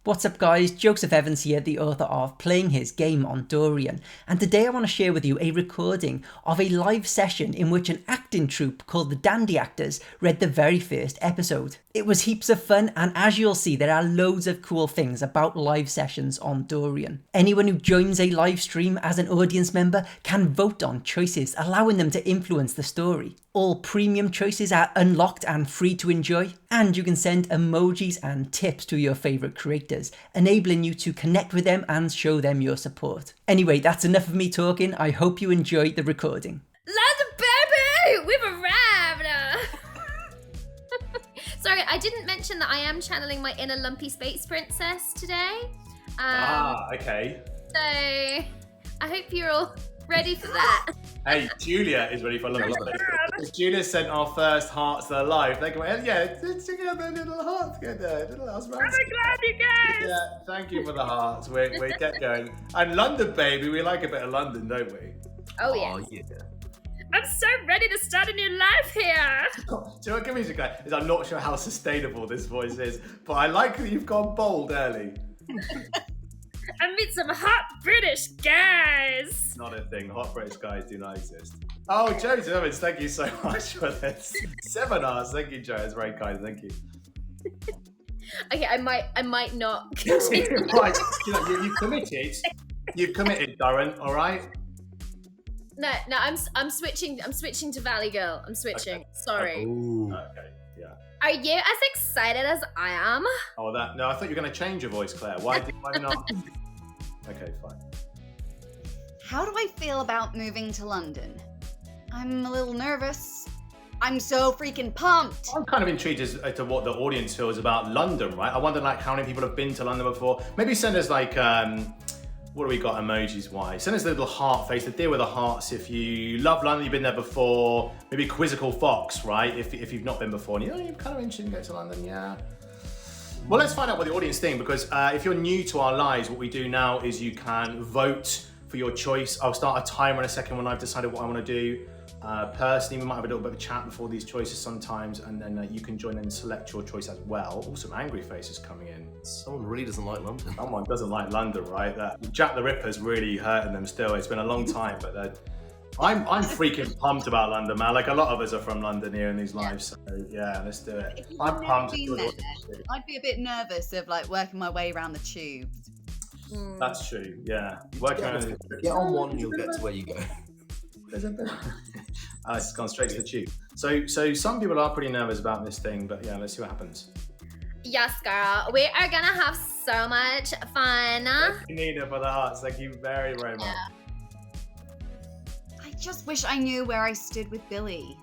What's up guys, Joseph Evans here, the author of Playing His Game on Dorian, and today I want to share with you a recording of a live session in which an acting troupe called the Dandy Actors read the very first episode. It was heaps of fun, and as you'll see, there are loads of cool things about live sessions on Dorian. Anyone who joins a live stream as an audience member can vote on choices, allowing them to influence the story. All premium choices are unlocked and free to enjoy, and you can send emojis and tips to your favourite creators, enabling you to connect with them and show them your support. Anyway, that's enough of me talking. I hope you enjoyed the recording. London, baby! We've arrived! Sorry, I didn't mention that I am channeling my inner lumpy space princess today. Okay. So, I hope you're all ready for that. Hey, Julia is ready for a little Julia sent our first hearts to the live. They go, yeah, together, little heart together, little house. I'm glad you guys. Yeah, thank you for the hearts. We get going. And London, baby, we like a bit of London, don't we? Oh yeah. I'm so ready to start a new life here. Do you know what give me a guy? I'm not sure how sustainable this voice is, but I like that you've gone bold early. And meet some hot British guys. Not a thing. Hot British guys do not exist. Oh, Joe Evans, thank you so much for this. 7 hours. Thank you, Joe. It's very kind. Thank you. Okay, I might not. Right, you've committed. You've committed, Dorian. All right. No, I'm switching. I'm switching to Valley Girl. I'm switching. Okay. Sorry. Ooh. Okay. Yeah. Are you as excited as I am? Oh, no, I thought you were going to change your voice, Claire. Why not? Okay, fine. How do I feel about moving to London? I'm a little nervous. I'm so freaking pumped. I'm kind of intrigued as to what the audience feels about London, right? I wonder how many people have been to London before. Maybe send us what do we got emojis wise? Send us a little heart face, the deal with the hearts if you love London, you've been there before. Maybe Quizzical Fox, right? If you've not been before and you're kind of interested in going to London, yeah. Well, let's find out what the audience think, because if you're new to our lives, what we do now is you can vote for your choice. I'll start a timer in a second when I've decided what I want to do. Personally, we might have a little bit of a chat before these choices sometimes, and then you can join and select your choice as well. Oh, some angry faces coming in. Someone really doesn't like London. Someone doesn't like London, right? Jack the Ripper's really hurting them still. It's been a long time, but I'm freaking pumped about London, man. Like a lot of us are from London here in these lives, so yeah, let's do it. I'm pumped. I'd be a bit nervous of working my way around the tubes. That's true, yeah. Get on one, you'll get to where you go. It's gone straight to the tube. So some people are pretty nervous about this thing, but yeah, let's see what happens. Yes, girl. We are gonna have so much fun. Thank you, Nina, for the hearts. Thank you very, very much. I just wish I knew where I stood with Billy.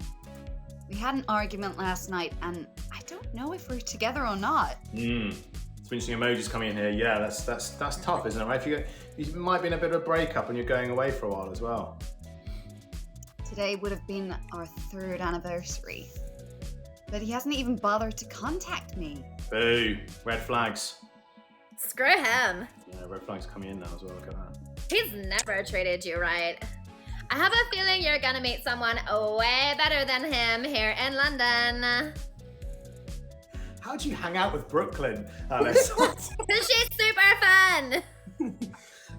We had an argument last night, and I don't know if we're together or not. Some interesting emojis coming in here. Yeah, that's tough, isn't it? Right? You might be in a bit of a breakup, and you're going away for a while as well. Today would have been our 3rd anniversary, but he hasn't even bothered to contact me. Boo! Red flags. Screw him. Yeah, red flags coming in now as well. Look at that. He's never treated you right. I have a feeling you're gonna meet someone way better than him here in London. How do you hang out with Brooklyn, Alice? She's super fun.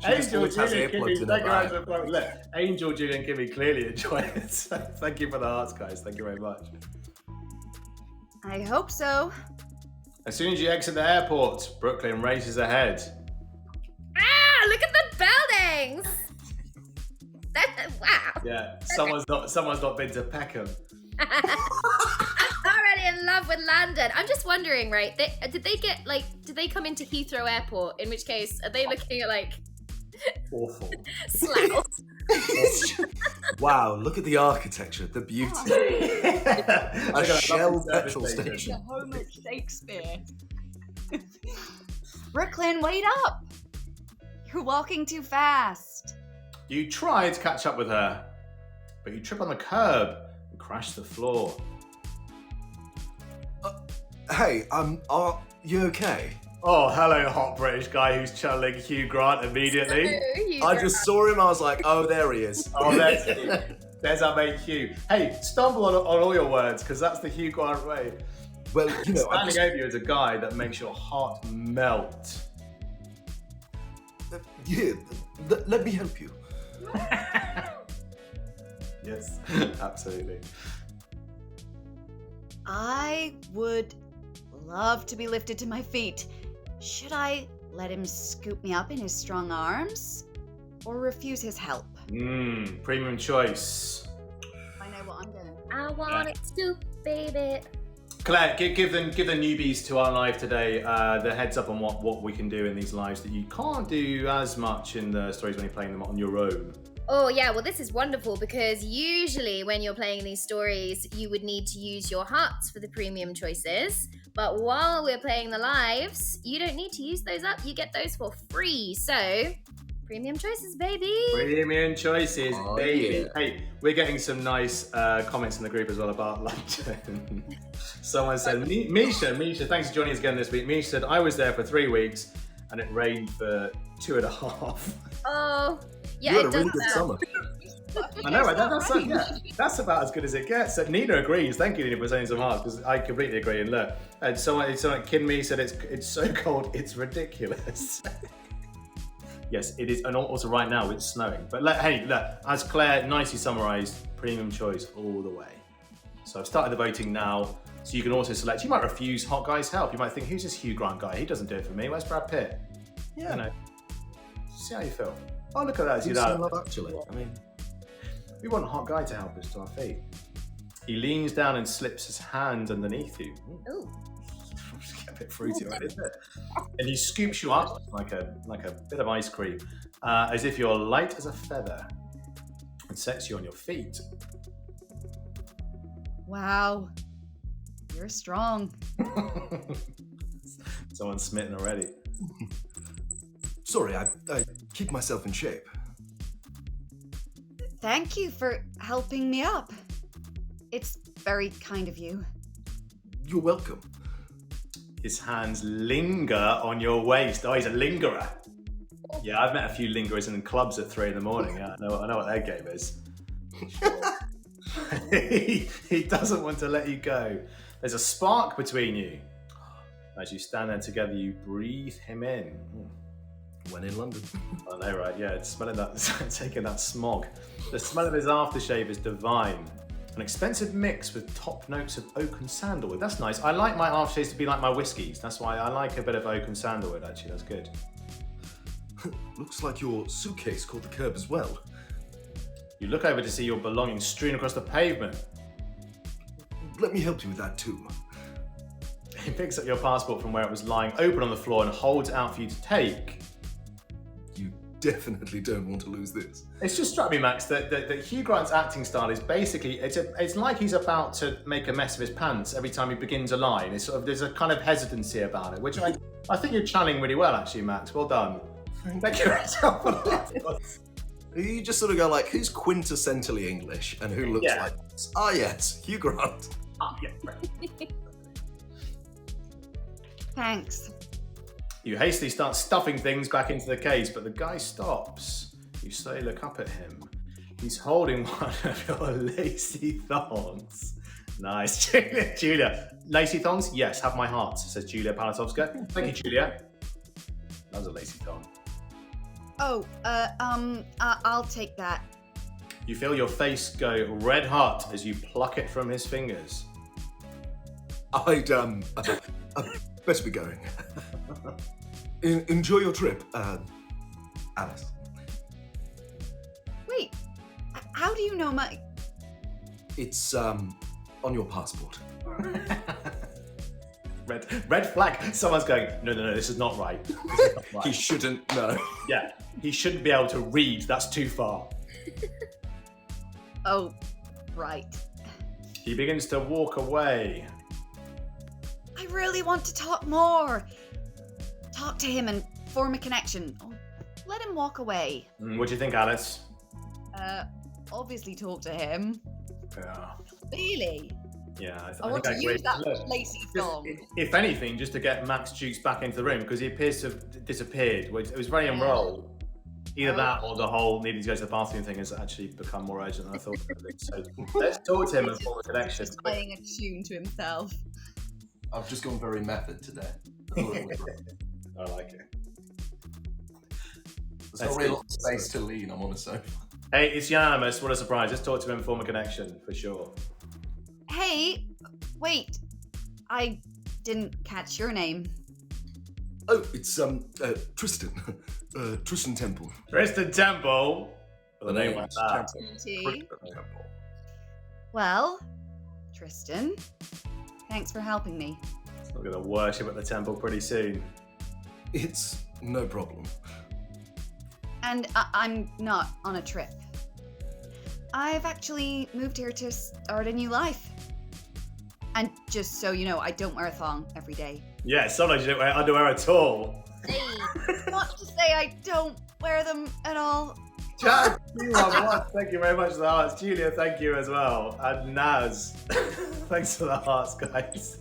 Angel, Julian, Kimmy, look, Angel, Julian, Kimmy clearly enjoy it. So thank you for the hearts, guys. Thank you very much. I hope so. As soon as you exit the airport, Brooklyn races ahead. Look at the buildings. Wow. Yeah, someone's not been to Peckham. Already in love with London. I'm just wondering, right? Did they come into Heathrow Airport? In which case, are they looking at awful slouch? Wow, look at the architecture, the beauty. A Shell petrol station. The home of Shakespeare. Brooklyn, wait up! You're walking too fast. You try to catch up with her, but you trip on the curb and crash the floor. Hey, are you okay? Oh, hello, hot British guy who's channeling Hugh Grant immediately. I just saw him, I was like, oh, there he is. Oh, there's our mate Hugh. Hey, stumble on all your words, because that's the Hugh Grant way. Well, Standing over you is a guy that makes your heart melt. Here, let me help you. Yes, absolutely. I would love to be lifted to my feet. Should I let him scoop me up in his strong arms? Or refuse his help? Premium choice. I know what I'm doing. I want it to, baby. Claire, give the newbies to our live today the heads up on what we can do in these lives that you can't do as much in the stories when you're playing them on your own. Oh yeah, well this is wonderful because usually when you're playing these stories, you would need to use your hearts for the premium choices. But while we're playing the lives, you don't need to use those up. You get those for free. So, premium choices, baby. Premium choices, Oh, baby. yeah. Hey, we're getting some nice comments in the group as well about London. Someone said, Misha, thanks for joining us again this week. Misha said, I was there for 3 weeks and it rained for 2.5. Oh, yeah, You had it a does really good that. summer. I know, right? That's about as good as it gets. So Nina agrees. Thank you, Nina, for saying some hearts, because I completely agree. And look, and someone Kid Me said it's so cold, it's ridiculous. Yes, it is, and also right now it's snowing. But hey, look, as Claire nicely summarised, premium choice all the way. So I've started the voting now, so you can also select. You might refuse Hot Guy's help. You might think, who's this Hugh Grant guy? He doesn't do it for me. Where's Brad Pitt? Yeah. You know, see how you feel. Oh, look at that. See You that? sound like actually. I mean, We want a hot guy to help us to our feet. He leans down and slips his hand underneath you. Ooh. It's a bit fruity, right, isn't it? And he scoops you up like a bit of ice cream, as if you're light as a feather, and sets you on your feet. Wow. You're strong. Someone's smitten already. sorry, I keep myself in shape. Thank you for helping me up. It's very kind of you. You're welcome. His hands linger on your waist. Oh, he's a lingerer. Yeah, I've met a few lingerers in clubs at 3 a.m. Yeah, I know what their game is. Sure. he doesn't want to let you go. There's a spark between you. As you stand there together, you breathe him in. When in London. I know, right? Yeah, it's smelling that, taking that smog. The smell of his aftershave is divine. An expensive mix with top notes of oak and sandalwood. That's nice. I like my aftershaves to be like my whiskies. That's why I like a bit of oak and sandalwood, actually. That's good. Looks like your suitcase caught the curb as well. You look over to see your belongings strewn across the pavement. Let me help you with that too. He picks up your passport from where it was lying open on the floor and holds it out for you to take. You definitely don't want to lose this. It's just struck me, Max, that Hugh Grant's acting style is basically, it's like he's about to make a mess of his pants every time he begins a line. It's sort of, there's a kind of hesitancy about it, which I think you're channeling really well, actually, Max. Well done. Thank you for that. You just sort of go like, who's quintessentially English and who looks Yeah. like this? Ah yes, Hugh Grant. Ah, yeah, right. Thanks. You hastily start stuffing things back into the case, but the guy stops. You slowly look up at him. He's holding one of your lacy thongs. Nice. Julia. Lacy thongs? Yes, have my heart, says Julia Palatovska. Thank you, Julia. That was a lacy thong. Oh, I'll take that. You feel your face go red hot as you pluck it from his fingers. I'd better be going. Enjoy your trip, Alice. Wait, how do you know my... It's on your passport. Red flag. Someone's going, no, this is not right. This is not right. He shouldn't know. Yeah, he shouldn't be able to read. That's too far. Oh, right. He begins to walk away. I really want to talk more. Talk to him and form a connection. Oh, let him walk away. What do you think, Alice? Obviously talk to him. Yeah. Really? Yeah, I I think want I to agree. use that Look, lacy just- thong. if anything, just to get Max Jukes back into the room, because he appears to have disappeared. It was very enrolled. Either that or the whole needing to go to the bathroom thing has actually become more urgent than I thought it would be. So let's talk to him and form a connection. Just playing a tune to himself. I've just gone very method today. I like it. There's not really a lot of space to lean. I'm on a sofa. Hey, it's unanimous. What a surprise. Let's talk to him and form a connection, for sure. Hey, wait. I didn't catch your name. Oh, it's Tristan. Tristan Temple. Tristan Temple. With a name like that. T. Well, Tristan, thanks for helping me. I'm going to worship at the temple pretty soon. It's no problem. And I'm not on a trip. I've actually moved here to start a new life. And just so you know, I don't wear a thong every day. Yeah, sometimes you don't wear underwear at all. Hey. Not to say I don't wear them at all. Jack, thank you very much for the hearts. Julia, thank you as well. And Naz, thanks for the hearts, guys.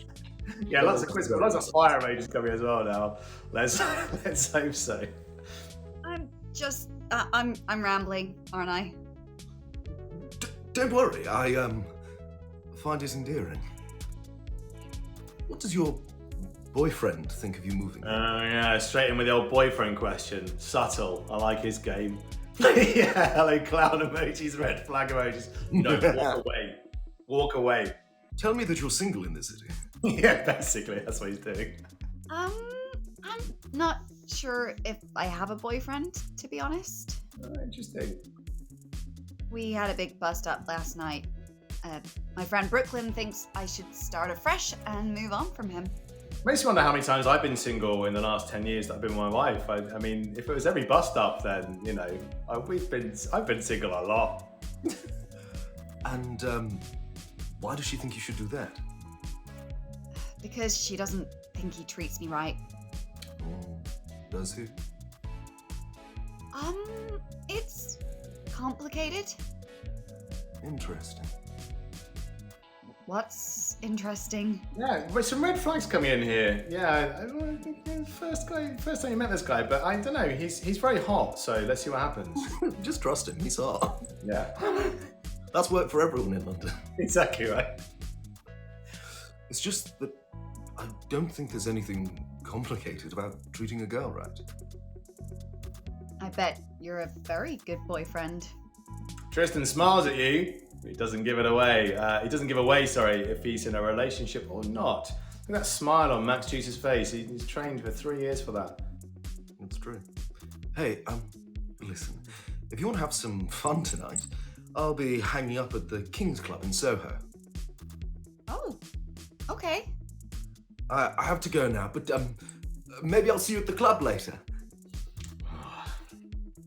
Yeah, lots of fire emojis coming as well now. Let's hope so. I'm just, I'm rambling, aren't I? Don't worry, I find it endearing. What does your boyfriend think of you moving? Oh yeah, straight in with the old boyfriend question. Subtle. I like his game. Yeah, hello clown emojis, red flag emojis. No, walk away. Walk away. Tell me that you're single in this city. Yeah, basically, that's what he's doing. I'm not sure if I have a boyfriend, to be honest. Interesting. We had a big bust up last night. My friend Brooklyn thinks I should start afresh and move on from him. Makes me wonder how many times I've been single in the last 10 years that I've been with my wife. I mean, if it was every bust up, then, you know, I've been single a lot. And why does she think you should do that? Because she doesn't think he treats me right. Oh, does he? It's complicated. Interesting. What's interesting? Yeah, but some red flags coming in here. Yeah, first time you met this guy, but I don't know. He's very hot, so let's see what happens. Just trust him, he's hot. Yeah, That's work for everyone in London. exactly right. It's just that I don't think there's anything complicated about treating a girl right. I bet you're a very good boyfriend. Tristan smiles at you. He doesn't give it away. He doesn't give away, if he's in a relationship or not. Look at that smile on Max Juice's face. He's trained for 3 years for that. That's true. Hey, listen, if you want to have some fun tonight, I'll be hanging up at the King's Club in Soho. Oh, okay. I have to go now, but maybe I'll see you at the club later.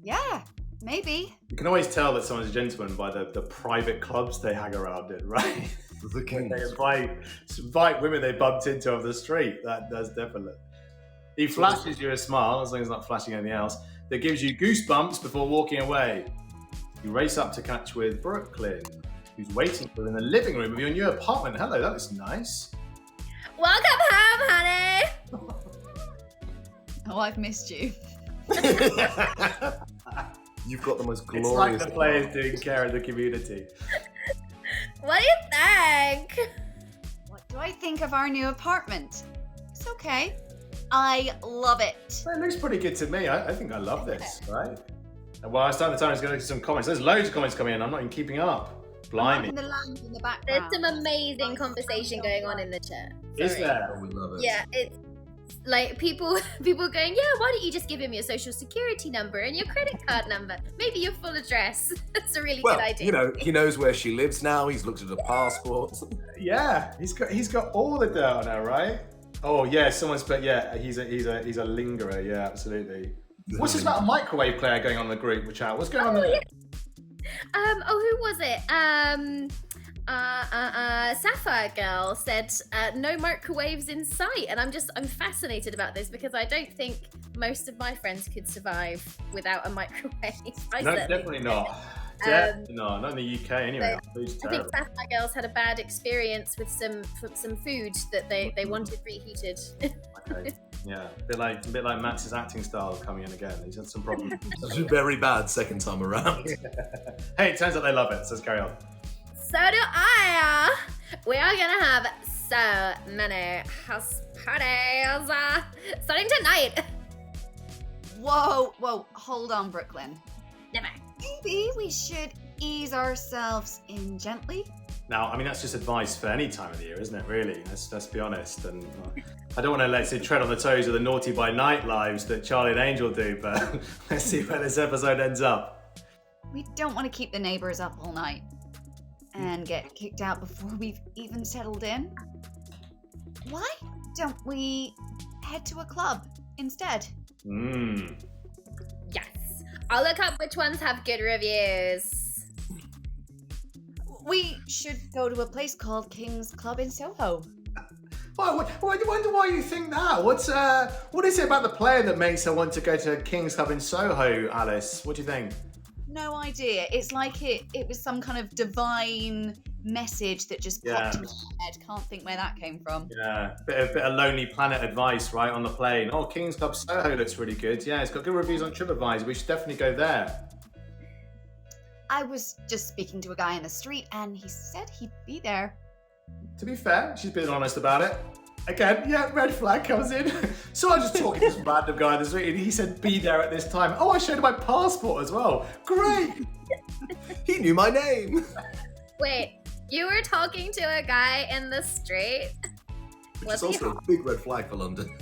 Yeah, maybe. You can always tell that someone's a gentleman by the private clubs they hang around in, right? The When they King's. invite women they bumped into off the street. That's definite. He flashes you a smile, as long as he's not flashing anything else, that gives you goosebumps before walking away. You race up to catch with Brooklyn, who's waiting for you in the living room of your new apartment. Hello, that looks nice. Welcome home, honey. Oh, I've missed you. You've got the most It's glorious. like the players doing care in the community. What do you think? What do I think of our new apartment? It's okay. I love it. It looks pretty good to me. I think I love this, right? And while I start the time, it's going to get some comments. There's loads of comments coming in. I'm not even keeping up. Blimey. And the lamp in the There's background. some amazing conversation going on in the chat. Is Sorry. there? Oh, we love it. Yeah, it's like people going, yeah, why don't you just give him your social security number and your credit card number? Maybe your full address. That's a really Well, good idea. you know, he knows where she lives now. He's looked at her passport. Yeah, he's got all the dirt on her, right? Oh yeah, someone's put he's a lingerer. Yeah, absolutely. What's this about a microwave player going on in the group chat? What's going on there? Who was it? Sapphire Girl said no microwaves in sight, and I'm fascinated about this because I don't think most of my friends could survive without a microwave. I No, certainly definitely couldn't. not. Definitely not. Not in the UK anyway. Food's I think terrible. Sapphire Girls had a bad experience with some food that they wanted reheated. Okay. Yeah, a bit like Max's acting style coming in again. He's had some problems. Very bad second time around. Hey, it turns out they love it. So let's carry on. So do I. We are gonna have so many house parties starting tonight. Whoa, hold on, Brooklyn. Never. Maybe we should ease ourselves in gently. Now, I mean, that's just advice for any time of the year, isn't it, really? Let's be honest. And I don't want to, let's say, tread on the toes of the naughty by night lives that Charlie and Angel do, but let's see where this episode ends up. We don't want to keep the neighbors up all night and get kicked out before we've even settled in. Why don't we head to a club instead? Yes. I'll look up which ones have good reviews. We should go to a place called King's Club in Soho. I wonder why you think that. What is it about the player that makes her want to go to King's Club in Soho, Alice? What do you think? No idea. It's like it was some kind of divine message that just popped into my head. Can't think where that came from. Yeah, bit of Lonely Planet advice, right, on the plane. Oh, King's Club Soho looks really good. Yeah, it's got good reviews on TripAdvisor. We should definitely go there. I was just speaking to a guy in the street and he said he'd be there. To be fair, she's been honest about it. Again, yeah, red flag comes in. So I was just talking to this random guy in the street and he said, be there at this time. Oh, I showed him my passport as well. Great. He knew my name. Wait, you were talking to a guy in the street? Which is also a big red flag for London.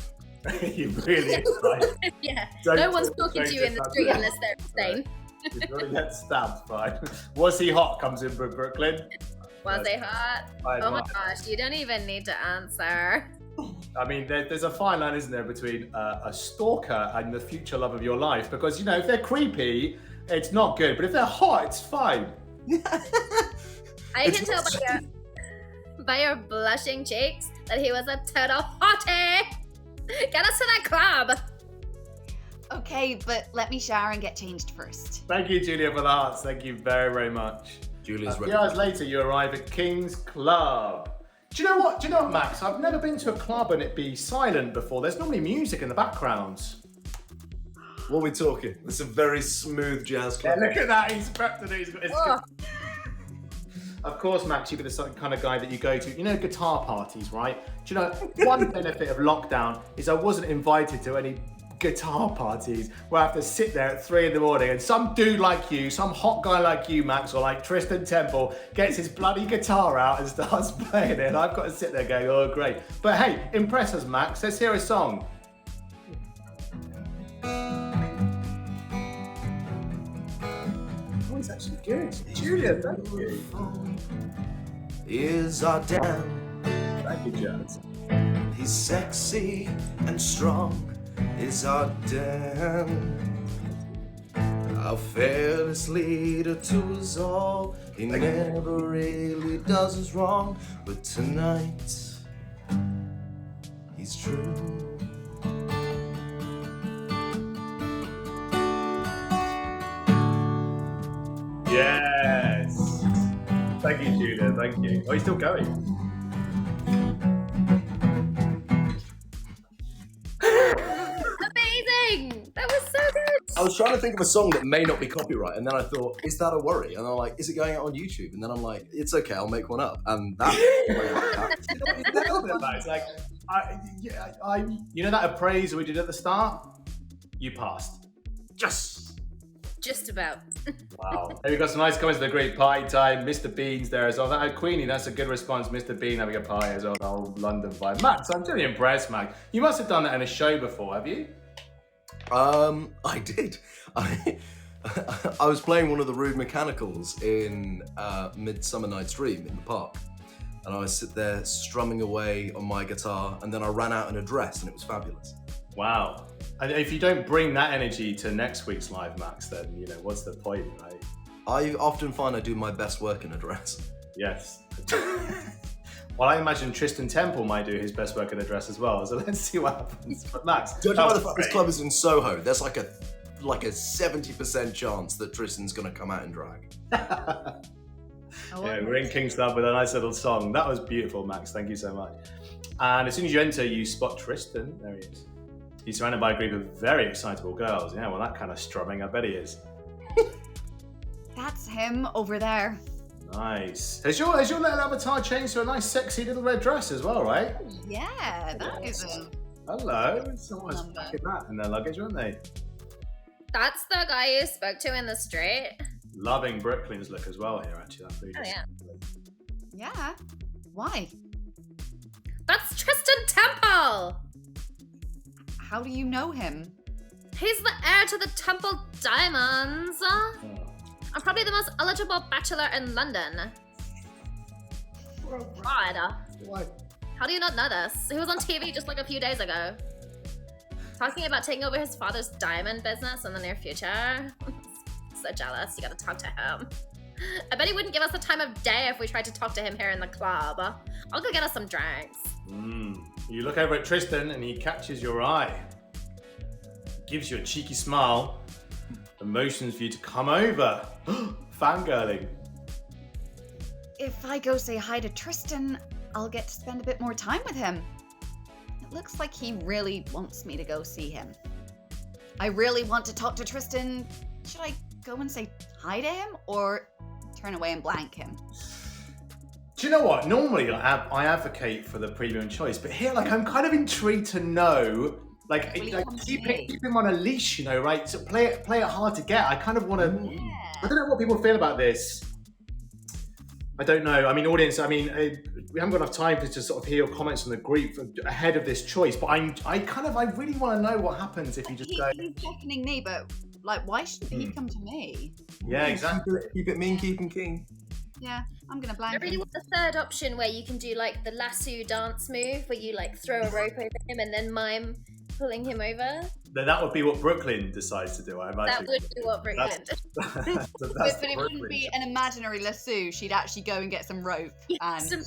You really is, right? Yeah, Don't no one's talk- talking to don't you in the touch street that. unless they're insane. He's going to get stabbed, fine. Was he hot? Comes in from Brooklyn. Was they hot? Fine, Oh my fine. gosh, you don't even need to answer. I mean, there's a fine line, isn't there, between a stalker and the future love of your life? Because, you know, if they're creepy, it's not good. But if they're hot, it's fine. I can tell by your blushing cheeks that he was a total hottie. Get us to that club. Okay, but let me shower and get changed first. Thank you, Julia, for the hearts. Thank you very, very much. Julia's A ready. few hours later, you arrive at King's Club. Do you know what, Max? I've never been to a club and it be silent before. There's normally music in the background. What are we talking? It's a very smooth jazz Yeah, club. look at that. He's prepped and he's got his... Oh. Of course, Max, you'd be the sort of kind of guy that you go to, you know, guitar parties, right? Do you know, one benefit of lockdown is I wasn't invited to any guitar parties where I have to sit there at 3 a.m. and some dude like you, some hot guy like you, Max, or like Tristan Temple, gets his bloody guitar out and starts playing it, and I've got to sit there going, oh, great. But hey, impress us, Max. Let's hear a song. Oh, it's actually good. Julia, thank you. Is our Dan. Thank you, Jazz. He's sexy and strong. Is our Dan. Our fearless leader to us all. He never really does us wrong, but tonight he's true. Yes. Thank you, Julia. Thank you. Oh, he's still going. Amazing! That was so good. I was trying to think of a song that may not be copyright, and then I thought, is that a worry? And I'm like, is it going out on YouTube? And then I'm like, it's okay, I'll make one up. And that. It's like, you know that appraisal we did at the start? You passed. Yes. Just about. Wow. Hey, we got some nice comments. The great party time. Mr. Bean's there as well. That Queenie, that's a good response. Mr. Bean having a party as well. The whole London vibe. Max, I'm really impressed, Max. You must have done that in a show before, have you? I did. I was playing one of the Rude Mechanicals in Midsummer Night's Dream in the park. And I was sit there strumming away on my guitar, and then I ran out in a dress, and it was fabulous. Wow. And if you don't bring that energy to next week's live, Max, then, you know, what's the point, right? I often find I do my best work in a dress. Yes. Well, I imagine Tristan Temple might do his best work in a dress as well. So let's see what happens. But Max, Judging that by was the fact this great. club is in Soho, there's like a 70% chance that Tristan's going to come out in drag. Yeah, we're in King's Club with a nice little song. That was beautiful, Max. Thank you so much. And as soon as you enter, you spot Tristan. There he is. He's surrounded by a group of very excitable girls. Yeah, well, that kind of strumming, I bet he is. That's him over there. Nice. Has your little avatar changed to a nice, sexy little red dress as well, right? Yeah, that is a Hello. Someone's Number. packing that in their luggage, weren't they? That's the guy you spoke to in the street. Loving Brooklyn's look as well here, actually. That food Oh, is yeah. Yeah. Why? That's Tristan Temple! How do you know him? He's the heir to the Temple Diamonds. I'm probably the most eligible bachelor in London. God. What? How do you not know this? He was on TV just like a few days ago. Talking about taking over his father's diamond business in the near future. So jealous, you gotta talk to him. I bet he wouldn't give us the time of day if we tried to talk to him here in the club. I'll go get us some drinks. You look over at Tristan and he catches your eye. Gives you a cheeky smile. And motions for you to come over. Fangirling. If I go say hi to Tristan, I'll get to spend a bit more time with him. It looks like he really wants me to go see him. I really want to talk to Tristan. Should I go and say hi to him or turn away and blank him? Do you know what? Normally I advocate for the premium choice, but here, like, I'm kind of intrigued to know, like, keep him on a leash, you know, right? So play it hard to get. I kind of want to. Yeah. I don't know what people feel about this. I don't know. I mean, audience. I mean, we haven't got enough time to sort of hear your comments on the group ahead of this choice. But I really want to know what happens if you just go. He's beckoning me, but like, why shouldn't he come to me? Yeah, exactly. Keep it mean, keep him king. Yeah, I'm gonna blank I really him. want the third option where you can do like the lasso dance move where you like throw a rope over him and then mime pulling him over. Then that would be what Brooklyn decides to do. I imagine. That would be what Brooklyn did. But it wouldn't be an imaginary lasso. She'd actually go and get some rope and Some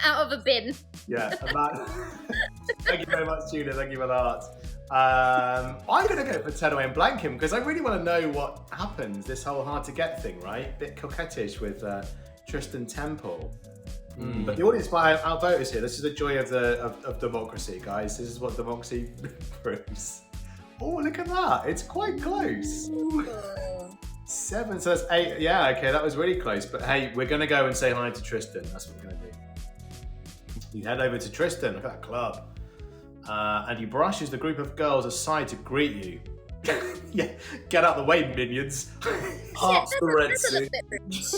out of a bin. Yeah. Thank you very much, Julia. Thank you for that. I'm going to go for turn away and blank him because I really want to know what happens. This whole hard to get thing, right? Bit coquettish with Tristan Temple. But the audience might outvote us here. This is the joy of democracy, guys. This is what democracy proves. Oh, look at that. It's quite close. 7, so that's 8. Yeah, okay, that was really close. But hey, we're going to go and say hi to Tristan. That's what we're going to do. You head over to Tristan. Look at that club. And he brushes the group of girls aside to greet you. Yeah, get out the way, minions. Hearts the Red That's a Sea. little bit rich.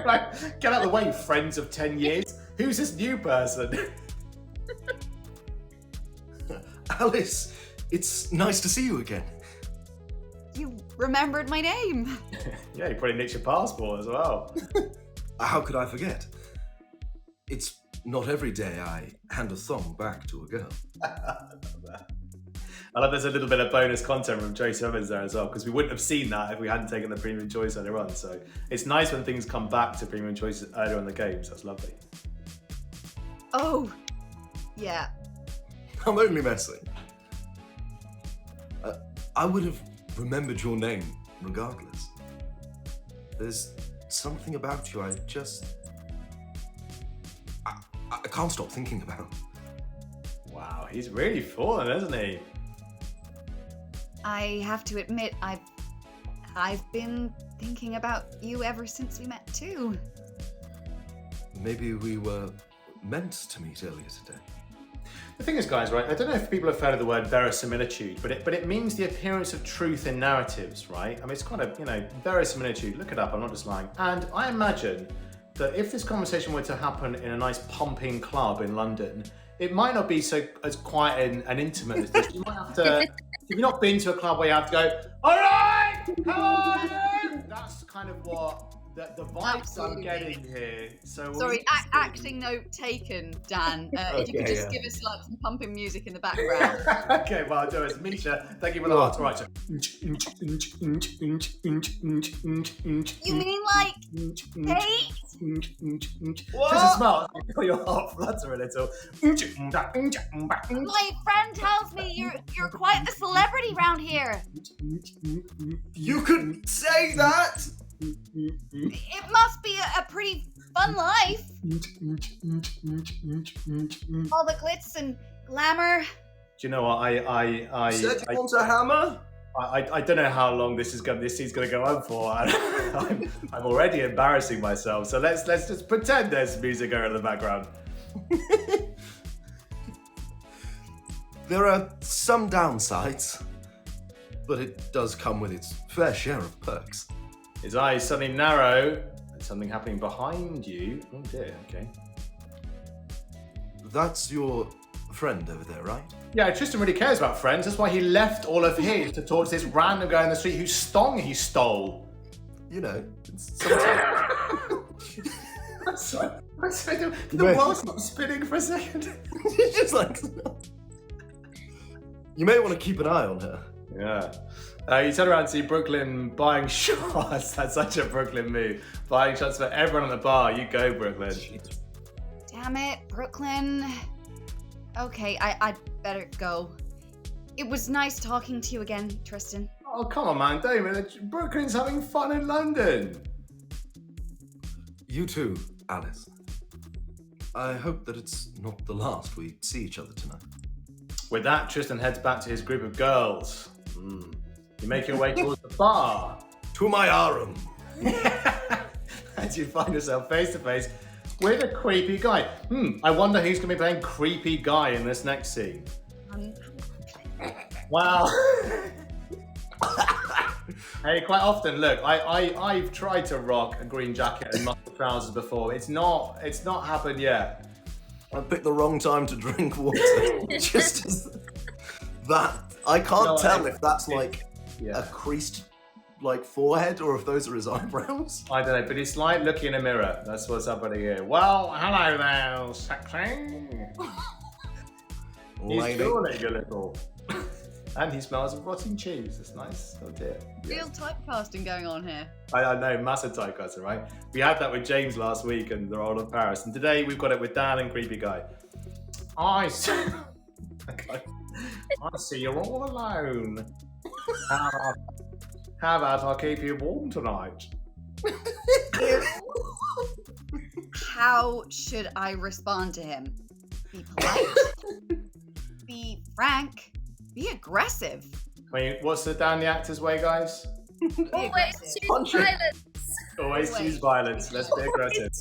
Right, get out the way, friends of 10 years. Who's this new person? Alice, it's nice to see you again. you remembered my name. Yeah, you probably nicked your passport as well. How could I forget? It's not every day I hand a thong back to a girl. I love there's a little bit of bonus content from Trace Evans there as well, because we wouldn't have seen that if we hadn't taken the premium choice earlier on. So it's nice when things come back to premium choices earlier in the game. So that's lovely. Oh, yeah. I'm only messing. I would have remembered your name regardless. There's something about you I can't stop thinking about. Wow, he's really fallen, isn't he? I have to admit, I've been thinking about you ever since we met too. Maybe we were meant to meet earlier today. The thing is, guys, right? I don't know if people have heard of the word verisimilitude, but it means the appearance of truth in narratives, right? I mean, it's kind of, verisimilitude. Look it up. I'm not just lying. And I imagine that if this conversation were to happen in a nice pumping club in London, it might not be as quiet and intimate as this. You might have to, if you've not been to a club where you have to go, all right, how are you? That's kind of what the vibes Absolutely. I'm getting here. So Sorry, acting note taken, Dan. If you could Okay, just yeah. give us like some pumping music in the background. Okay, well, I'll do it. Misha, thank you for the heart. All right, so. You mean like Kate? Just a smile. Feel your heart flutter a little. My friend tells me you're quite the celebrity round here. You could say that! It must be a pretty fun life. All the glitz and glamour. Do you know what? I Said you want a hammer? I don't know how long this scene's going to go on for. I'm already embarrassing myself. So let's just pretend there's music going in the background. There are some downsides. but it does come with its fair share of perks. His eyes suddenly narrow. There's something happening behind you. Oh dear, okay. That's your friend over there, right? Yeah, Tristan really cares about friends. That's why he left all of his to talk to this random guy in the street whose stong he stole. You know, sometimes... Sorry. The world stopped spinning for a second. She's just like... You may want to keep an eye on her. Yeah. You turn around and see Brooklyn buying shots. That's such a Brooklyn move. Buying shots for everyone on the bar. You go, Brooklyn. Damn it, Brooklyn. Okay, I'd better go. It was nice talking to you again, Tristan. Oh, come on, man. Damon, Brooklyn's having fun in London. You too, Alice. I hope that it's not the last we see each other tonight. With that, Tristan heads back to his group of girls. You make your way towards the bar. To my harem. As you find yourself face to face with a creepy guy. I wonder who's going to be playing creepy guy in this next scene. Wow. Hey, quite often, look, I've tried to rock a green jacket and muscle trousers before. It's not happened yet. I picked the wrong time to drink water. Just as that, I can't tell if that's like a creased like forehead or if those are his eyebrows. I don't know, but it's like looking in a mirror. That's what's happening here. Well, hello there, sexy. He's drooling a little. And he smells of rotting cheese. It's nice. Oh dear. Real typecasting going on here. I know, massive typecasting, right? We had that with James last week and the role of Paris. And today we've got it with Dan and Creepy Guy. I see you're all alone. How about I keep you warm tonight? How should I respond to him? Be polite? Be frank? Be aggressive? I mean, what's the Dan the actor's way, guys? Always choose violence. Always choose violence. Let's be aggressive.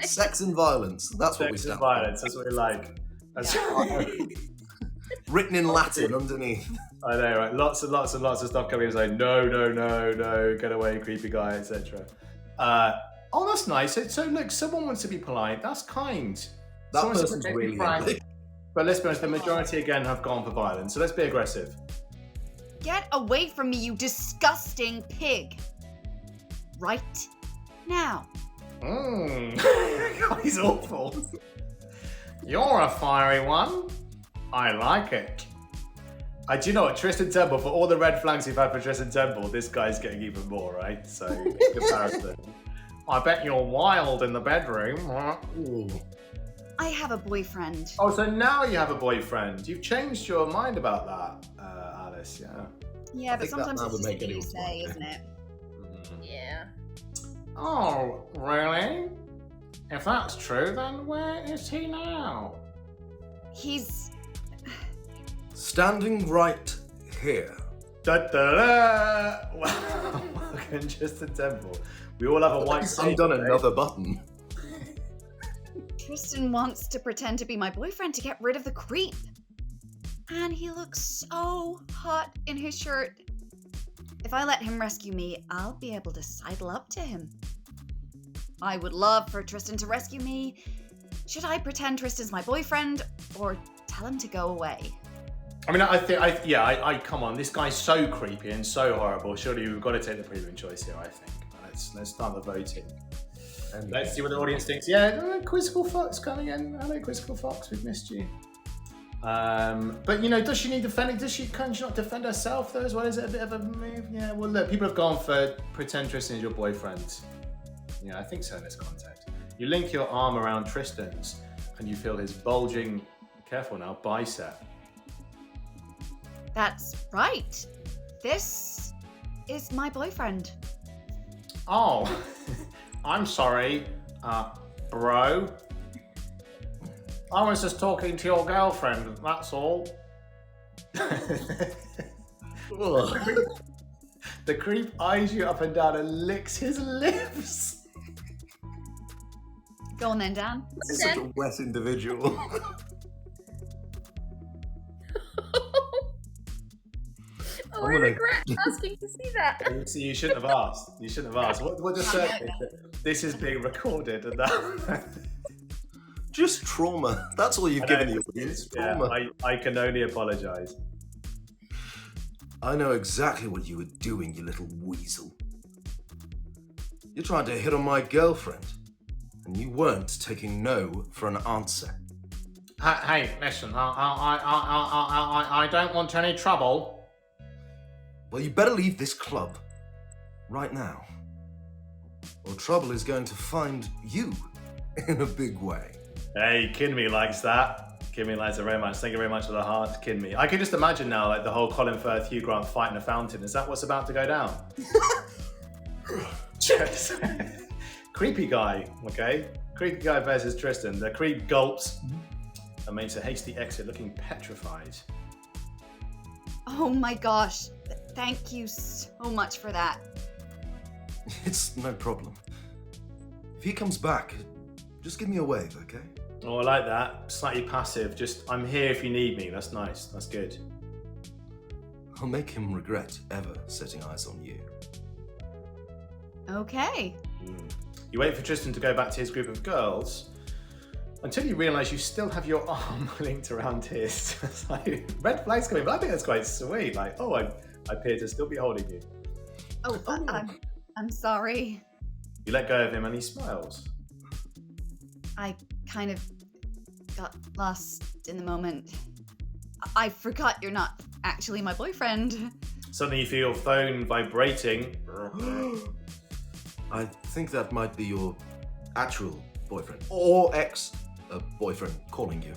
Sex and violence. That's what we Sex and stand violence. That's what we like. That's Written in Latin underneath. I know, right? Lots and lots and lots of stuff coming in saying no, get away, creepy guy, etc. Oh, that's nice. So look, someone wants to be polite. That's kind. That Someone wants to person's be really frank. ugly. But let's be honest, the majority again have gone for violence. So let's be aggressive. Get away from me, you disgusting pig. Right now. He's awful. You're a fiery one. I like it. Do you know what, Tristan Temple, for all the red flags we've had for Tristan Temple, this guy's getting even more, right? So, in comparison. I bet you're wild in the bedroom. Ooh. I have a boyfriend. Oh, so now you have a boyfriend. You've changed your mind about that, Alice, yeah. Yeah, but think that sometimes man it's would just make what you anyone say, want. isn't it? Yeah. Oh, really? If that's true, then where is he now? He's... Standing right here. Da da da! Welcome, Tristan Temple. We all have a white I've safe done today. another button. Tristan wants to pretend to be my boyfriend to get rid of the creep. And he looks so hot in his shirt. If I let him rescue me, I'll be able to sidle up to him. I would love for Tristan to rescue me. Should I pretend Tristan's my boyfriend or tell him to go away? I mean, I come on. This guy's so creepy and so horrible. Surely we've got to take the premium choice here, I think. Let's start the voting. And let's see what the audience thinks. Yeah, Quizzical Fox coming in. Hello, Quizzical Fox. We've missed you. But you know, does she need defending? Can she not defend herself though as well? Is it a bit of a move? Yeah. Well, look, people have gone for pretend Tristan is your boyfriend. Yeah, I think so in this context. You link your arm around Tristan's, and you feel his bulging. Careful now, bicep. That's right. This is my boyfriend. Oh, I'm sorry, bro. I was just talking to your girlfriend, that's all. The creep eyes you up and down and licks his lips. Go on then, Dan. This is such a wet individual. Oh, I regret asking to see that. You shouldn't have asked. You shouldn't have asked. What just said? This is being recorded, and that. Just trauma. That's all you've given the audience. Trauma. Yeah, I can only apologise. I know exactly what you were doing, you little weasel. You're trying to hit on my girlfriend, and you weren't taking no for an answer. Hey, listen. I don't want any trouble. Well, you better leave this club right now, or trouble is going to find you in a big way. Hey, Kinme likes that. Kinme likes it very much. Thank you very much for the heart, Kinme. I can just imagine now, like the whole Colin Firth, Hugh Grant fight in a fountain. Is that what's about to go down? Cheers. Creepy guy, okay? Creepy guy versus Tristan. The creep gulps and makes a hasty exit, looking petrified. Oh my gosh. Thank you so much for that. It's no problem. If he comes back, just give me a wave, okay? Oh, I like that. Slightly passive. Just, I'm here if you need me. That's nice. That's good. I'll make him regret ever setting eyes on you. Okay. You wait for Tristan to go back to his group of girls until you realise you still have your arm linked around his. It's like, red flags coming, but I think that's quite sweet. Like, oh, I appear to still be holding you. Oh, I'm sorry. You let go of him and he smiles. I kind of got lost in the moment. I forgot you're not actually my boyfriend. Suddenly you feel your phone vibrating. I think that might be your actual boyfriend or ex-boyfriend calling you.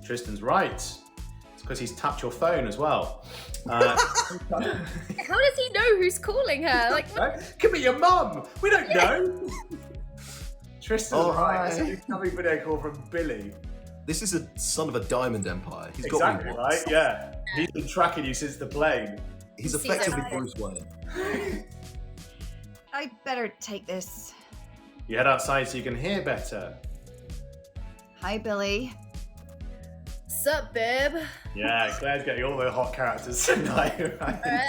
Tristan's right. It's because he's tapped your phone as well. How does he know who's calling her? Like, Could be your mum. We don't know. Tristan's Oh, right. hi. It's a incoming video call from Billy. This is a son of a diamond empire. He's Exactly got me right. Yeah. He's been tracking you since the plane. He's Season effectively five. Bruce Wayne. I better take this. You head outside so you can hear better. Hi, Billy. sup, babe? Yeah, Claire's getting all the hot characters tonight. Right? Alright.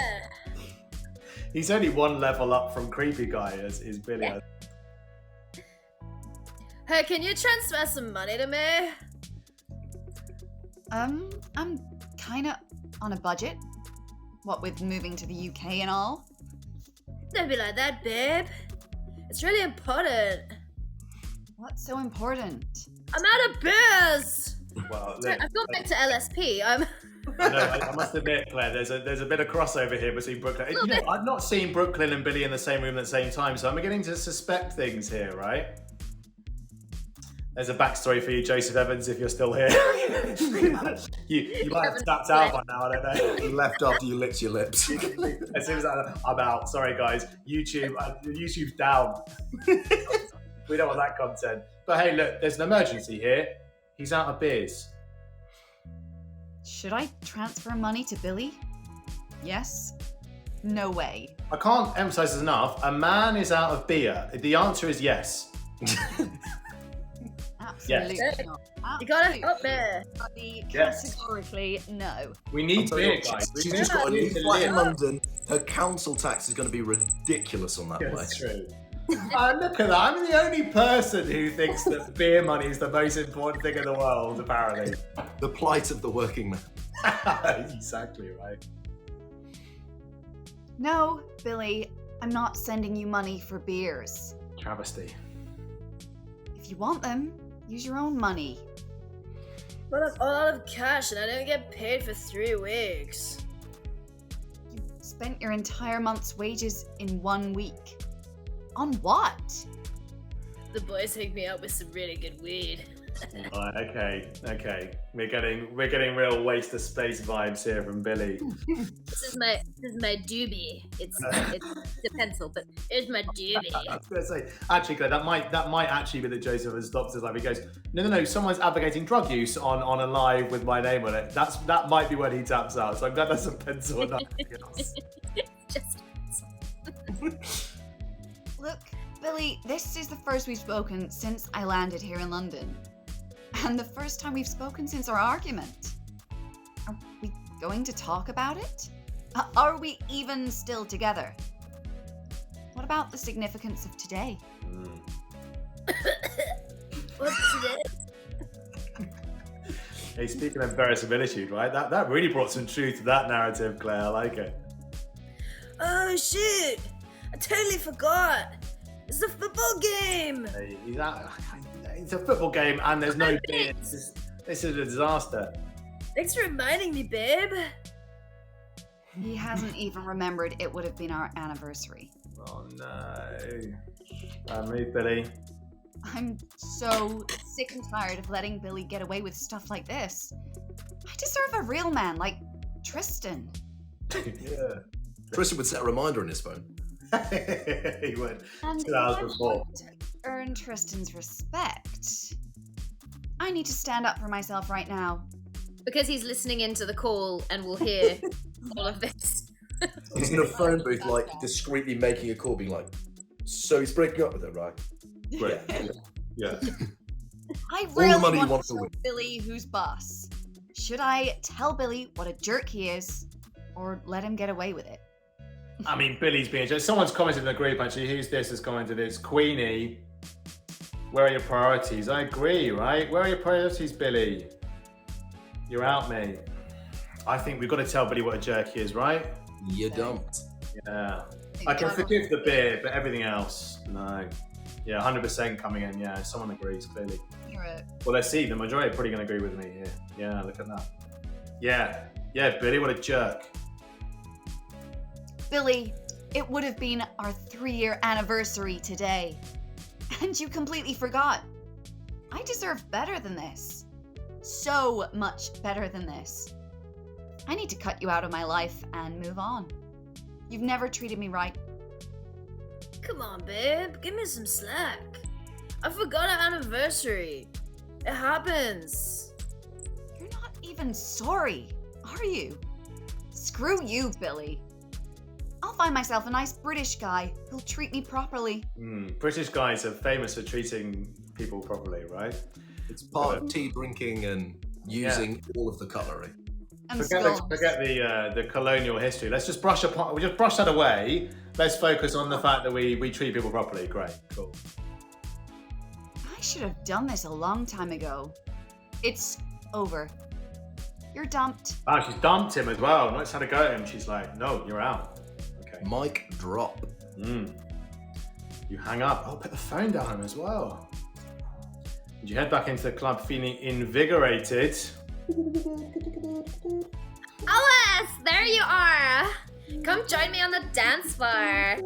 He's only one level up from creepy guy as is Billy. Yeah. Hey, can you transfer some money to me? I'm kind of on a budget. What with moving to the UK and all. Don't be like that, babe. It's really important. What's so important? I'm out of beers. Well, Sorry, I've gone back to LSP. I must admit, Claire, there's a bit of crossover here between Brooklyn. You know, I've not seen Brooklyn and Billy in the same room at the same time, so I'm beginning to suspect things here, right? There's a backstory for you, Joseph Evans, if you're still here. you might have tapped out by now, I don't know. You left after you licked your lips. As soon as I'm out. Sorry, guys. YouTube's down. We don't want that content. But hey, look, there's an emergency here. He's out of beers. Should I transfer money to Billy? Yes? No way. I can't emphasize this enough. A man is out of beer. The answer is yes. Absolutely Yes. not. You gotta Absolutely. help me. Bloody Yes. Categorically, no. We need I'll tell you beer, what, guys. She's just got a new flat in London. Her council tax is going to be ridiculous on that That's place. true. Look at that. I'm the only person who thinks that beer money is the most important thing in the world, apparently. The plight of the working man. Exactly right. No, Billy, I'm not sending you money for beers. Travesty. If you want them, use your own money. But I'm all out of cash and I don't get paid for 3 weeks. You spent your entire month's wages in 1 week. On what? The boys hooked me up with some really good weed. Right, okay. We're getting real waste of space vibes here from Billy. This is my doobie. It's a pencil, but here's my doobie. I was gonna say, actually, Claire, that might actually be that Joseph has stopped his life. He goes, no, someone's advocating drug use on a live with my name on it. That might be when he taps out. So I'm glad that's a pencil and nothing else. Just Look, Billy, this is the first we've spoken since I landed here in London. And the first time we've spoken since our argument. Are we going to talk about it? Are we even still together? What about the significance of today? What's today? Hey, speaking of verisimilitude, right? That really brought some truth to that narrative, Claire. I like it. Oh shit! I totally forgot. It's a football game. Hey, it's a football game and there's no beer. This is a disaster. Thanks for reminding me, babe. He hasn't even remembered it would have been our anniversary. Oh no. Bad mood, Billy. I'm so sick and tired of letting Billy get away with stuff like this. I deserve a real man like Tristan. Yeah. Tristan would set a reminder on his phone. He would. And 2 hours if I before. want to earn Tristan's respect, I need to stand up for myself right now. Because he's listening into the call and will hear all of this. He's in a phone booth, like, discreetly making a call, being like, so he's breaking up with her, right? Right. Yeah. I the really money you want want to to show win. Billy who's boss. Should I tell Billy what a jerk he is, or let him get away with it? I mean, Billy's being judged. Someone's commented in the group, actually. Who's this has commented this? Queenie, where are your priorities? I agree, right? Where are your priorities, Billy? You're out, mate. I think we've got to tell Billy what a jerk he is, right? You don't. Yeah. I can forgive the beer, but everything else, no. Yeah, 100% coming in. Yeah, someone agrees, clearly. You're a Well, let's see. The majority are probably going to agree with me here. Yeah, look at that. Yeah. Yeah, Billy, what a jerk. Billy, it would have been our 3-year anniversary today. And you completely forgot. I deserve better than this. So much better than this. I need to cut you out of my life and move on. You've never treated me right. Come on, babe. Give me some slack. I forgot our anniversary. It happens. You're not even sorry, are you? Screw you, Billy. I'll find myself a nice British guy who'll treat me properly. British guys are famous for treating people properly, right? It's part of tea drinking and using all of the cutlery. And Forget scones. the colonial history. Let's just brush that away. Let's focus on the fact that we treat people properly. Great, cool. I should have done this a long time ago. It's over. You're dumped. Ah, she's dumped him as well. Notice how to go at him. She's like, no, you're out. Okay. Mic drop. You hang up. Oh, put the phone down as well. And you head back into the club feeling invigorated. Alice, there you are. Come join me on the dance floor.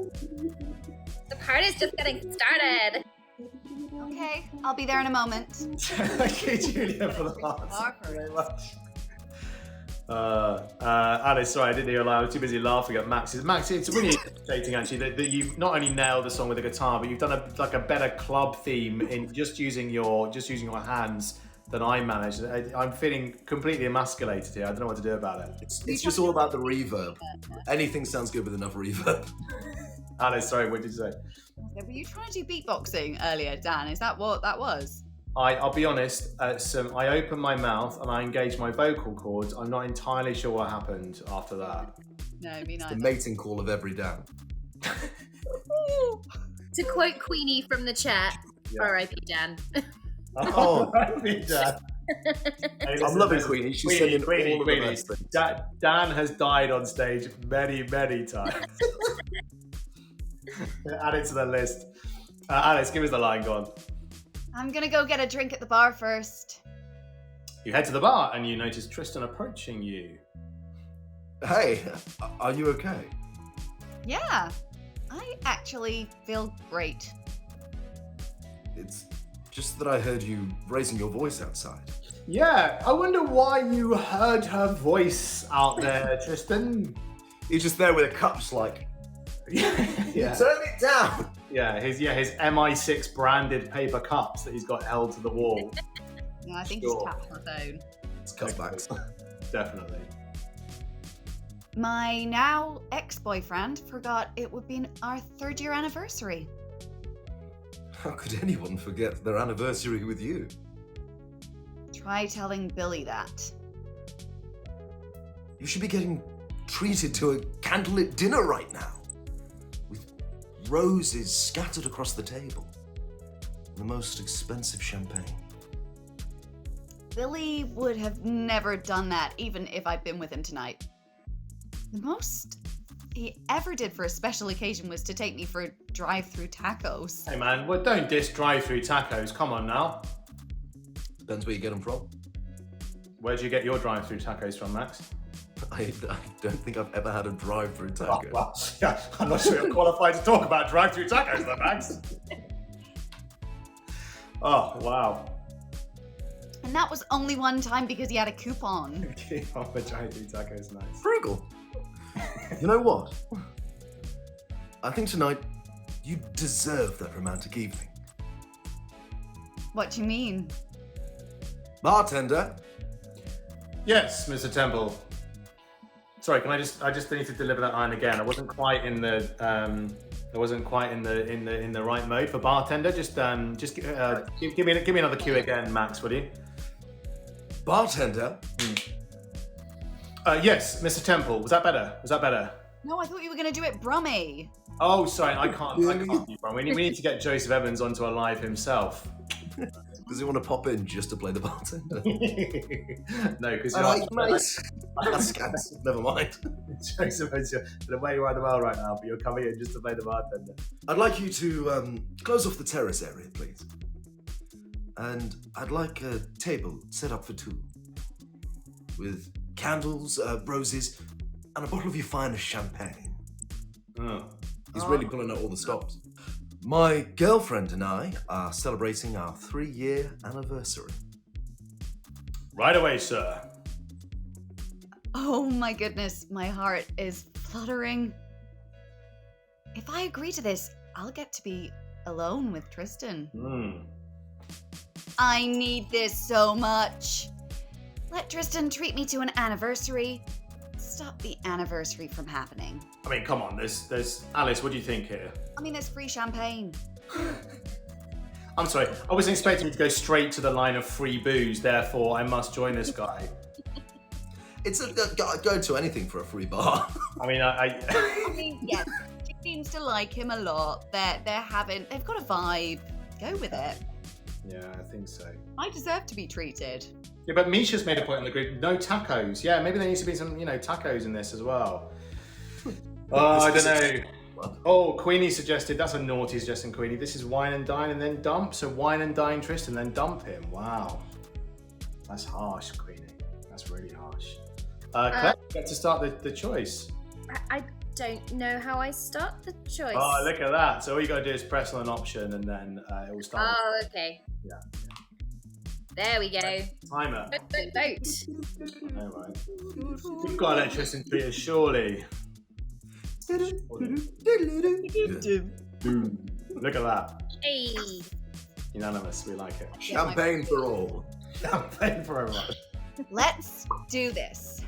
The party's just getting started. Okay, I'll be there in a moment. Thank you, Julia, for the hearts. Thank you very much. Alice, sorry, I didn't hear you loud. I was too busy laughing at Max's. Max, it's really irritating actually that you've not only nailed the song with the guitar, but you've done a better club theme in just using your hands than I managed. I'm feeling completely emasculated here. I don't know what to do about it. It's just all about the reverb. Anything sounds good with enough reverb. Alice, sorry, what did you say? Were you trying to do beatboxing earlier, Dan? Is that what that was? I'll be honest, I opened my mouth and I engaged my vocal cords. I'm not entirely sure what happened after that. No, me The neither. mating call of every Dan. To quote Queenie from the chat, Yeah. R.I.P. Dan. Oh. Dan. I'm loving Queenie. She's sending all of the best things. Dan has died on stage many, many times. Add it to the list. Alex, give us the line, go on. I'm gonna go get a drink at the bar first. You head to the bar and you notice Tristan approaching you. Hey, are you okay? Yeah, I actually feel great. It's just that I heard you raising your voice outside. Yeah, I wonder why you heard her voice out there, Tristan. He's just there with a cup, just like, Yeah. turn it down. Yeah, his MI6 branded paper cups that he's got held to the wall. Yeah, I think Sure. he's tapped the phone. It's cutbacks. Definitely. My now ex-boyfriend forgot it would be our 3rd-year anniversary. How could anyone forget their anniversary with you? Try telling Billy that. You should be getting treated to a candlelit dinner right now, with roses scattered across the table, and the most expensive champagne. Billy would have never done that, even if I'd been with him tonight. The most he ever did for a special occasion was to take me for drive-through tacos. Hey man, well, don't diss drive-through tacos. Come on now. Depends where you get them from. Where'd you get your drive-through tacos from, Max? I don't think I've ever had a drive-through taco. Oh, well, yeah, I'm not sure you're qualified to talk about drive-through tacos, though, Max. Oh, wow. And that was only one time because he had a coupon. Oh, the drive-through tacos, nice. Frugal. You know what? I think tonight you deserve that romantic evening. What do you mean? Bartender. Yes, Mr. Temple. Sorry, I just need to deliver that line again. I wasn't quite in the right mode for bartender. Just give me another cue again, Max, will you? Bartender. Yes, Mr. Temple. Was that better? No, I thought you were going to do it Brummie. Oh, sorry, I can't be wrong. We need to get Joseph Evans onto a live himself. Does he want to pop in just to play the bartender? No, because never mind. Joseph Evans, you're way around the world right now, but you're coming in just to play the bartender. I'd like you to close off the terrace area, please. And I'd like a table set up for two, with candles, roses, and a bottle of your finest champagne. Oh. He's really pulling out all the stops. My girlfriend and I are celebrating our 3-year anniversary. Right away, sir. Oh my goodness, my heart is fluttering. If I agree to this, I'll get to be alone with Tristan. I need this so much. Let Tristan treat me to an anniversary. Stop the anniversary from happening. I mean, come on, there's Alice, what do you think here? I mean, there's free champagne. I'm sorry, I wasn't expecting you to go straight to the line of free booze, therefore I must join this guy. It's go to anything for a free bar. I mean, I mean, yes, she seems to like him a lot. They've got a vibe. Go with it. Yeah, I think so. I deserve to be treated. Yeah, but Misha's made a point in the group, no tacos. Yeah, maybe there needs to be some, tacos in this as well. Oh, I don't know. Oh, Queenie suggested, that's a naughty suggestion, Queenie. This is wine and dine and then dump. So wine and dine Tristan, then dump him. Wow. That's harsh, Queenie. That's really harsh. Claire, you get to start the choice. I don't know how I start the choice. Oh, look at that. So all you got to do is press on an option and then it will start. Oh, okay. Yeah. There we go. Timer. Vote. All right. You've got to let Tristan treat us, surely. Look at that. Hey. Unanimous. We like it. Champagne for all. Champagne for everyone. Let's do this.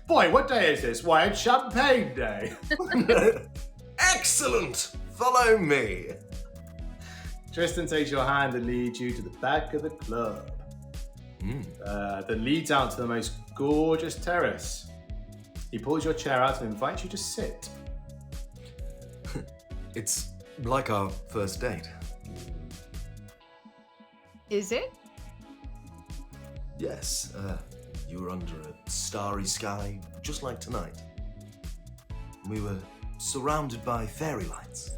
Boy, what day is this? Why, it's Champagne Day. Excellent! Follow me. Tristan takes your hand and leads you to the back of the club. That leads out to the most gorgeous terrace. He pulls your chair out and invites you to sit. It's like our first date. Is it? Yes, you were under a starry sky, just like tonight. We were surrounded by fairy lights.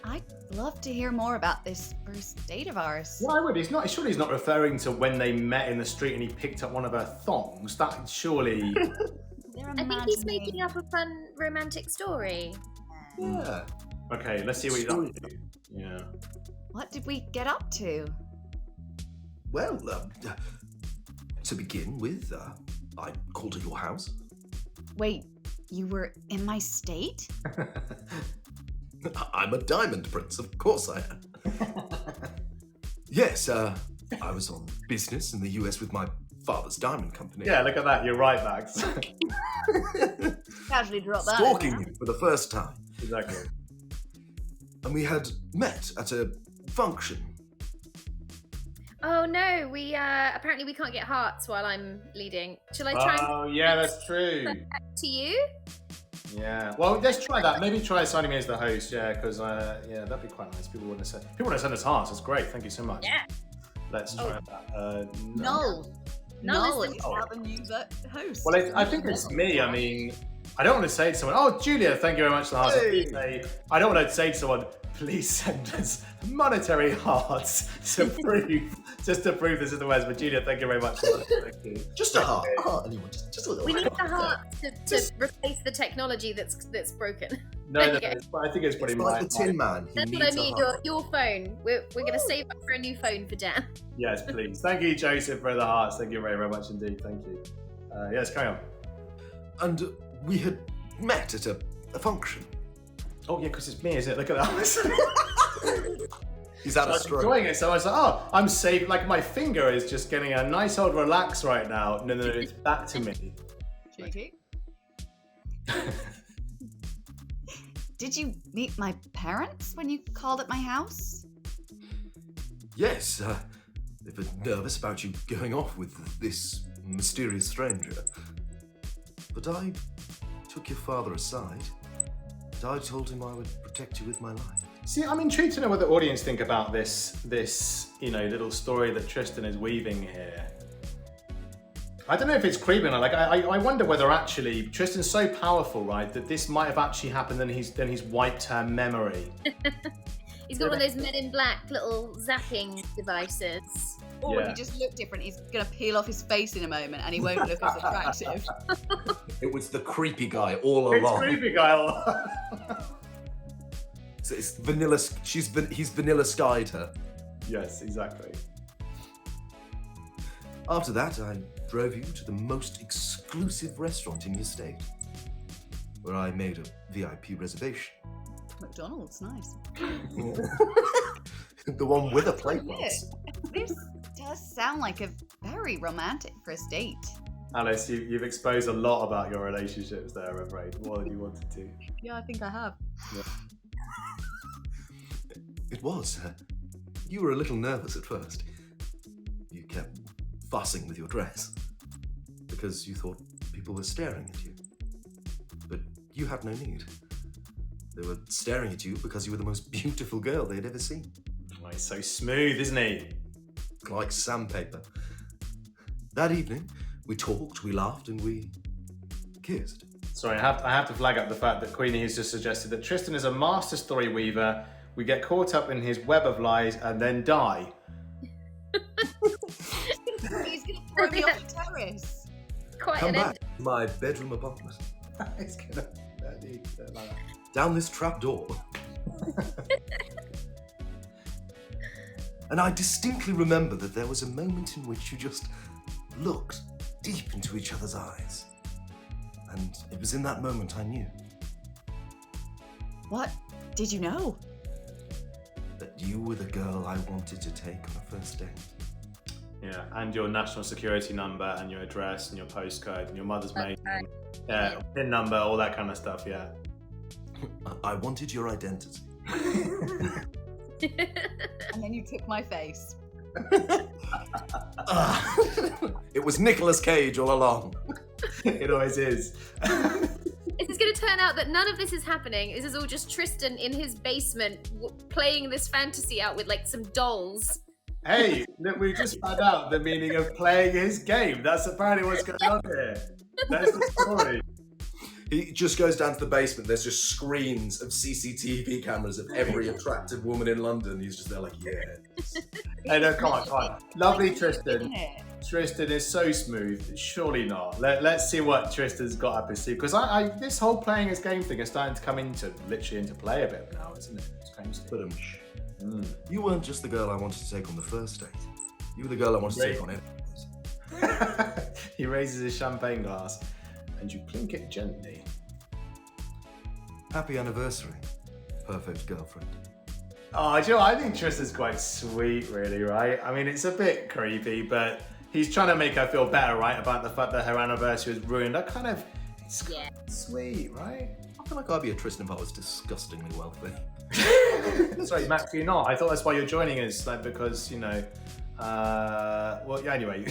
I'd love to hear more about this first date of ours. Well, I would. Surely he's not referring to when they met in the street and he picked up one of her thongs. That surely. I think he's making up a fun romantic story. Yeah. Okay, let's see what he's up to. Yeah. What did we get up to? Well, to begin with, I called at your house. Wait, you were in my state? I'm a diamond prince, of course I am. Yes, I was on business in the US with my father's diamond company. Yeah, look at that. You're right, Max. Casually drop that. Stalking you for the first time. Exactly. And we had met at a function. Oh no, we apparently we can't get hearts while I'm leading. Shall I try Oh, yeah, that's true. to you? Yeah. Well, let's try that. Maybe try signing me as the host. Yeah, because yeah, that'd be quite nice. People want to send us hearts. That's great. Thank you so much. Yeah. Let's try that. No. No, It's now the new host. Well, I think it's me. I mean, I don't want to say to someone, "Oh, Julia, thank you very much for the hearts." Hey. I don't want to say to someone, "Please send us monetary hearts to prove, just to prove this is the West." But Julia, thank you very much for that. Thank you. Just a heart. A heart, anyone. Just a little. We need heart. the heart to replace the technology that's broken. No, There you I think it's probably It's like the Tin Man. He That's needs what I a mean. heart. Your phone. We're gonna save up for a new phone for Dan. Yes, please. Thank you, Joseph, for the hearts. Thank you very, very much indeed. Thank you. Yes, carry on. And we had met at a function. Oh, yeah, because it's me, isn't it? Look at that. He's had I a was stroke. enjoying it, so I was like, oh, I'm safe. Like, my finger is just getting a nice old relax right now. No, it's back to me. Cheeky. Did you meet my parents when you called at my house? Yes, they were nervous about you going off with this mysterious stranger. But I took your father aside, and I told him I would protect you with my life. See, I'm intrigued to know what the audience think about this little story that Tristan is weaving here. I don't know if it's creepy or not. Like, I wonder whether actually Tristan's so powerful, right, that this might have actually happened and he's wiped her memory. He's got one of those Men in Black little zapping devices. Or Yeah. he just looked different. He's gonna peel off his face in a moment, and he won't look as attractive. It was the creepy guy all It's along. creepy, guy. So it's vanilla. He's vanilla skied her. Yes, exactly. After that, I drove you to the most exclusive restaurant in your state, where I made a VIP reservation. McDonald's, nice. The one with a plate Yeah. box. This does sound like a very romantic first date. Alice, you've exposed a lot about your relationships there, I'm afraid, more than you wanted to. Yeah, I think I have. It was. You were a little nervous at first. You kept fussing with your dress because you thought people were staring at you. But you had no need. They were staring at you because you were the most beautiful girl they had ever seen. Oh, he's so smooth, isn't he? Like sandpaper. That evening, we talked, we laughed, and we kissed. Sorry, I have to flag up the fact that Queenie has just suggested that Tristan is a master story weaver. We get caught up in his web of lies and then die. He's gonna throw me off the terrace. Quite Come an back to my bedroom apartment. It's gonna like that. Down this trap door. And I distinctly remember that there was a moment in which you just looked deep into each other's eyes. And it was in that moment I knew What did you know? that you were the girl I wanted to take on a first date. Yeah, and your national security number and your address and your postcode and your mother's maiden, Yeah. PIN number, all that kind of stuff, yeah. I wanted your identity. And then you took my face. It was Nicolas Cage all along. It always is. This is going to turn out that none of this is happening. This is all just Tristan in his basement playing this fantasy out with like some dolls. Hey, look, we just found out the meaning of playing his game. That's apparently what's going on here. That's the story. He just goes down to the basement. There's just screens of CCTV cameras of every attractive woman in London. He's just there like, yeah. Hey, no, come on. Lovely Tristan. Isn't it? Tristan is so smooth. Surely not. Let's see what Tristan's got up his sleeve. Because this whole playing his game thing is starting to come literally into play a bit now, isn't it? It's crazy. But you weren't just the girl I wanted to take on the first date. You were the girl I wanted to take on it. He raises his champagne glass and you clink it gently. Happy anniversary, perfect girlfriend. Oh, do you know what? I think Tristan's quite sweet, really, right? I mean, it's a bit creepy, but he's trying to make her feel better, right? About the fact that her anniversary was ruined. It's Yeah. sweet, right? I feel like I'd be a Tristan if I was disgustingly wealthy. Sorry, Max, you're not. I thought that's why you're joining us, like because Well, yeah, anyway.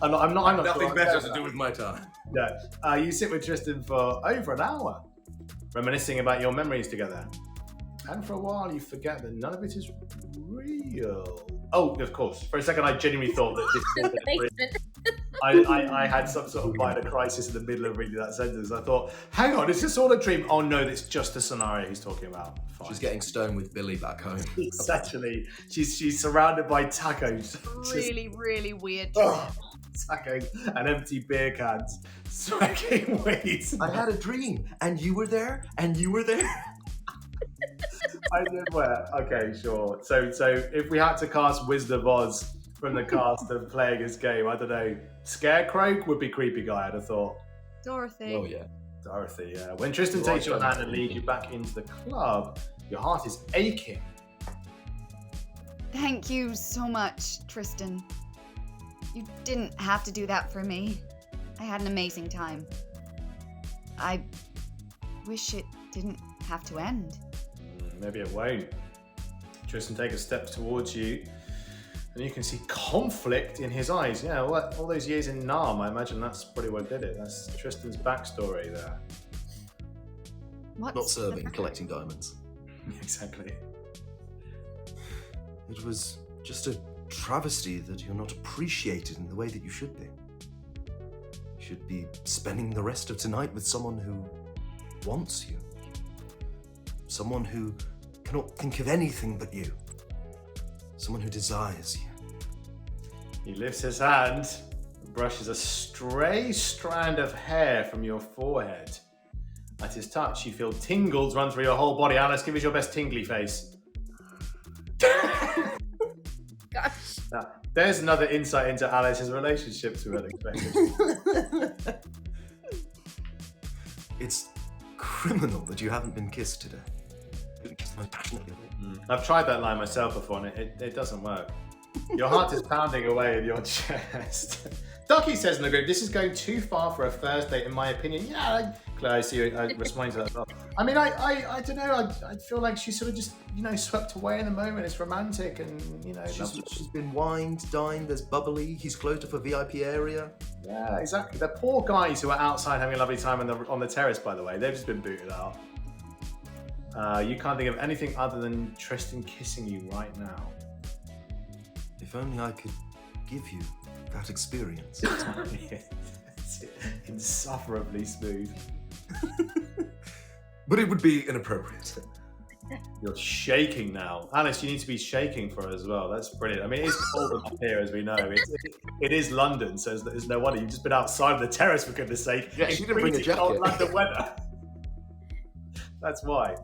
I'm not Nothing sure. better to do with my time. Yeah. You sit with Tristan for over an hour, reminiscing about your memories together. And for a while, you forget that none of it is real. Oh, of course. For a second, I genuinely thought that this The basement. I had some sort of minor crisis in the middle of reading that sentence. I thought, hang on, is this all a dream? Oh no, it's just a scenario he's talking about. Fine. She's getting stoned with Billy back home. It's actually, she's surrounded by tacos. Really, really weird. Tacos and empty beer cans. Smoking weed. I had a dream, and you were there, and you were there. I did where? Okay, sure. So if we had to cast Wizard of Oz from the cast of playing this game, I don't know, Scarecrow would be creepy guy, I'd have thought. Dorothy. Oh yeah. Dorothy, yeah. When Tristan takes your hand and leads you back into the club, your heart is aching. Thank you so much, Tristan. You didn't have to do that for me. I had an amazing time. I wish it didn't have to end. Maybe it won't. Tristan takes a step towards you, and you can see conflict in his eyes. Yeah, all those years in Nam, I imagine that's probably what did it. That's Tristan's backstory there. What's Not serving, collecting diamonds. Exactly. It was just a travesty that you're not appreciated in the way that you should be. You should be spending the rest of tonight with someone who wants you. Someone who cannot think of anything but you. Someone who desires you. He lifts his hand and brushes a stray strand of hair from your forehead. At his touch, you feel tingles run through your whole body. Alice, give us your best tingly face. Gosh. Now, there's another insight into Alice's relationships we weren't expecting. It's criminal that you haven't been kissed today. I've tried that line myself before, and it doesn't work. Your heart is pounding away in your chest. Ducky says in the group, this is going too far for a first date, in my opinion. Yeah, Claire, I see you responding to that as well. I mean, I don't know. I feel like she's sort of just, swept away in the moment. It's romantic and, She's been wined, dined, there's bubbly, he's closed off a VIP area. Yeah, exactly. The poor guys who are outside having a lovely time on the terrace, by the way, they've just been booted out. You can't think of anything other than Tristan kissing you right now. If only I could give you that experience. It's insufferably smooth. But it would be inappropriate. You're shaking now. Alice, you need to be shaking for it as well. That's brilliant. I mean, it is cold up here, as we know. It is London, so there's no wonder. You've just been outside of the terrace, for goodness sake. Yeah, you didn't bring a jacket. Cold London weather. That's why.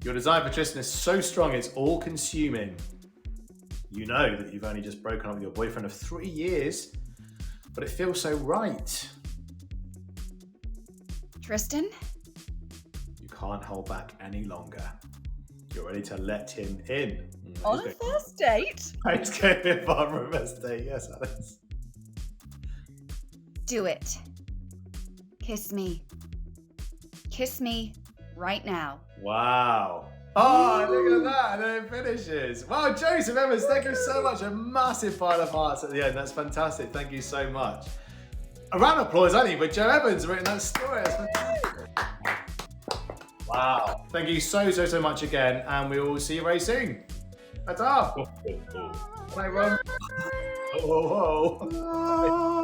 Your desire for Tristan is so strong, it's all-consuming. You know that you've only just broken up with your boyfriend of 3 years, but it feels so right. Tristan? You can't hold back any longer. You're ready to let him in. On a first date? It's going to be a far from a first date, yes, Alice. Do it. Kiss me. Kiss me right now. Wow. Oh, look at that. And then it finishes. Wow, Joseph Evans, thank you so much. A massive pile of hearts at the end. That's fantastic. Thank you so much. A round of applause, I think, but Joe Evans written that story. That's fantastic. Wow. Thank you so much again, and we will see you very soon. Ta-ta. Bye, everyone. Oh, oh, oh.